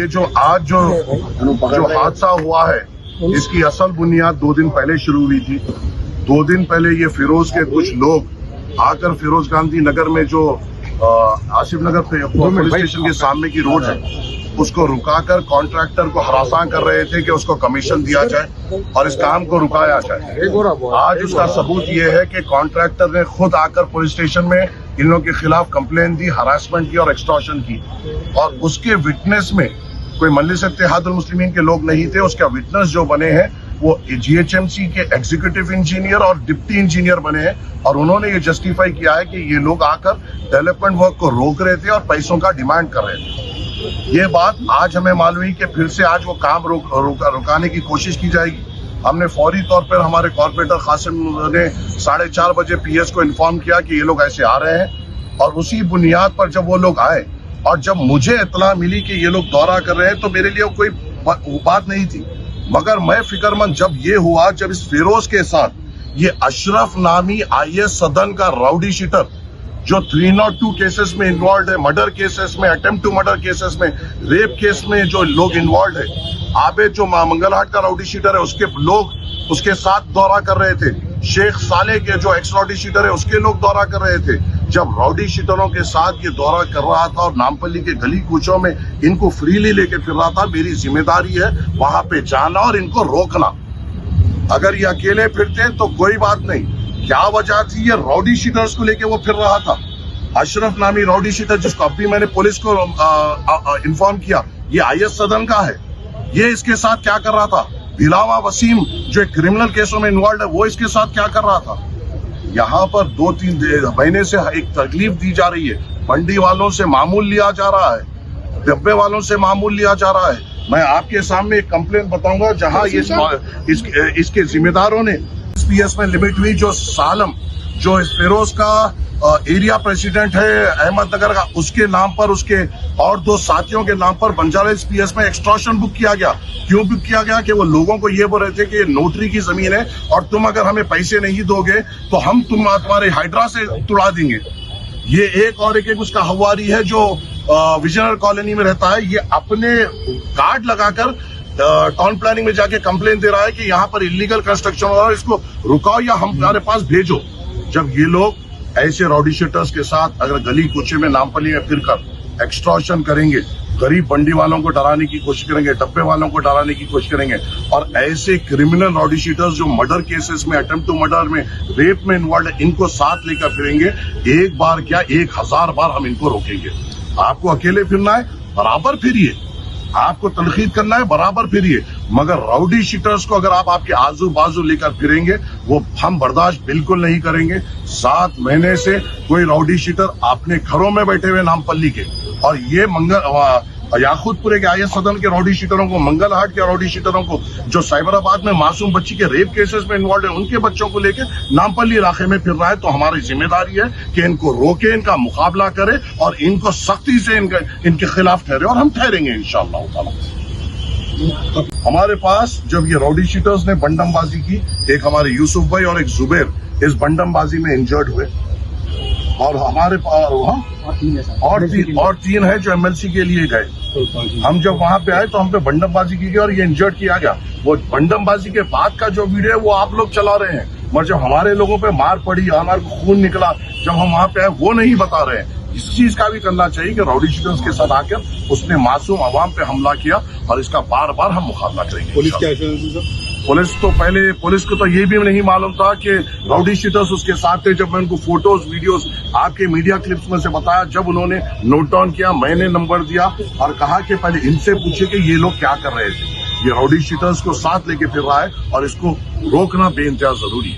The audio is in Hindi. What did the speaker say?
ये जो आज जो हादसा हुआ है, इसकी असल बुनियाद 2 दिन पहले शुरू हुई थी। 2 दिन पहले ये फिरोज के कुछ लोग आकर फिरोज गांधी नगर में जो आसिफ नगर पुलिस स्टेशन के सामने की रोड है, उसको रुकाकर कॉन्ट्रैक्टर को हरासा कर रहे थे कि उसको कमीशन दिया जाए और इस काम को रुकाया जाए। आज उसका सबूत ये है कि कॉन्ट्रैक्टर ने खुद आकर पुलिस स्टेशन में इन लोगों के खिलाफ कंप्लेन दी, हरासमेंट की और एक्सटॉर्शन की, और उसके विटनेस में कोई मजलिस इत्तेहादुल मुस्लिमीन के लोग नहीं थे। उसका विटनेस जो बने हैं वो जीएचएमसी के एग्जीक्यूटिव इंजीनियर और डिप्टी इंजीनियर बने हैं, और उन्होंने ये जस्टिफाई किया है कि ये लोग आकर डेवलपमेंट वर्क को रोक रहे थे और पैसों का डिमांड कर रहे थे। ये बात आज हमें मालूम हुई कि फिर से आज वो काम रुकाने की कोशिश की जाएगी। हमने फौरी तौर पर हमारे कॉर्पोरेटर कासिम ने 4:30 बजे पीएस को इन्फॉर्म किया कि ये लोग ऐसे आ रहे हैं, और उसी बुनियाद पर जब वो लोग आए और जब मुझे इत्तला मिली कि ये लोग दौरा कर रहे हैं, तो मेरे लिए कोई बात नहीं थी। मगर मैं फिक्रमंद जब ये हुआ, जब इस फिरोज के साथ ये अशरफ नामी आईएएस सदन का राउडी शीटर जो 302 केसेस में इन्वॉल्व है, मर्डर केसेस में, अटेम्प्ट टू मर्डर केसेस में, रेप केस में जो लोग इन्वॉल्व है, आबे जो मंगलहाट का राउडी शीटर है उसके लोग उसके साथ दौरा कर रहे थे, शेख साले के जो एक्स राउडी शीटर है उसके लोग दौरा कर रहे थे। जब राउडी शीटरों के साथ ये दौरा कर रहा था और नामपल्ली के गली कूचों में इनको फ्रीली लेके फिर रहा था, मेरी जिम्मेदारी है वहां पे जाना और इनको रोकना। अगर ये अकेले फिरते तो कोई बात नहीं, क्या वजह थी ये राउडी शीटर्स को लेके वो फिर रहा था। अशरफ नामी राउडी शीटर जिसको अभी मैंने पुलिस को इन्फॉर्म किया, ये आईएएस सदन का है, ये इसके साथ क्या कर रहा था। दिलावा वसीम जो क्रिमिनल केसों में इन्वॉल्व है, वो इसके साथ क्या कर रहा था। यहाँ पर 2-3 महीने से एक तकलीफ दी जा रही है, मंडी वालों से मामूल लिया जा रहा है, डब्बे वालों से मामूल लिया जा रहा है। मैं आपके सामने एक कंप्लेंट बताऊंगा जहां इसके जिम्मेदारों ने पीएस में लिमिट हुई, जो सालम जो इस फिरोज का एरिया प्रेसिडेंट है अहमदनगर का, उसके नाम पर, उसके और 2 साथियों के नाम पर बंजारा पीएस में एक्सटॉर्शन बुक किया गया। क्यों बुक किया गया कि वो लोगों को ये बोल रहे थे कि ये नोटरी की जमीन है और तुम अगर हमें पैसे नहीं दोगे तो हम तुम्हारे हाइड्रा से तुड़ा देंगे। ये एक और एक उसका हवारी है जो विजयनगर कॉलोनी में रहता है, ये अपने कार्ड लगाकर टाउन प्लानिंग में जाके कंप्लेन दे रहा है कि यहाँ पर इलीगल कंस्ट्रक्शन हो रहा है, इसको रुकाओ या हमारे पास भेजो। जब ये लोग ऐसे राउडी शीटर्स के साथ अगर गली कूचे में नामपल्ली में फिरकर एक्सटॉर्शन करेंगे, गरीब बंडी वालों को डराने की कोशिश करेंगे, डब्बे वालों को डराने की कोशिश करेंगे, और ऐसे क्रिमिनल राउडी शीटर्स जो मर्डर केसेस में, अटेम्प्ट टू मर्डर में, रेप में इन्वॉल्व है, इनको साथ लेकर फिरेंगे, एक बार क्या 1000 बार हम इनको रोकेंगे। आपको अकेले फिरना है, बराबर फिरिए, आपको तनकीद करना है, बराबर फिरिए, मगर राउडी शीटर्स को अगर आप आपके आजू बाजू लेकर फिरेंगे, वो हम बर्दाश्त बिल्कुल नहीं करेंगे। 7 महीने से कोई राउडी शीटर अपने घरों में बैठे हुए नामपल्ली के, और ये याकूतपुरे के आईएएस सदन के राउडी शीटरों को, मंगलहाट के राउडी शीटरों को, जो साइबराबाद में मासूम बच्ची के रेप केसेस में इन्वॉल्व है, उनके बच्चों को लेकर नामपल्ली इलाके में फिर रहा है। तो हमारी जिम्मेदारी है कि इनको रोके, इनका मुकाबला करे और इनको सख्ती से इनके खिलाफ ठहरे, और हम ठहरेंगे इंशाअल्लाह ताला। हमारे पास जब ये राउडी शीटर्स ने बंडमबाजी की, एक हमारे यूसुफ भाई और एक जुबैर इस बंडमबाजी में इंजर्ड हुए, और हमारे पास और तीन है जो एमएलसी के लिए गए। हम जब वहां पे आए तो हम पे बंडमबाजी की गई और ये इंजर्ड किया गया। वो बंडमबाजी के बाद का जो वीडियो है वो आप लोग चला रहे हैं, मगर जब हमारे लोगों पे मार पड़ी, हमारे को खून निकला, जब हम वहां पे आए वो नहीं बता रहे हैं। इस चीज का भी करना चाहिए कि राउडी शीटर्स के साथ आकर उसने मासूम अवाम पे हमला किया, और इसका बार बार हम मुकाबला करेंगे। पुलिस क्या है? पुलिस को तो ये भी नहीं मालूम था कि राउडी शीटर्स उसके साथ थे। जब मैं उनको फोटोज वीडियोस आपके मीडिया क्लिप्स में से बताया, जब उन्होंने नोट डाउन किया, मैंने नंबर दिया और कहा कि पहले इनसे पूछे कि ये लोग क्या कर रहे थे। ये राउडी शीटर्स को साथ लेके फिर रहा है और इसको रोकना बेइंतहा जरूरी है।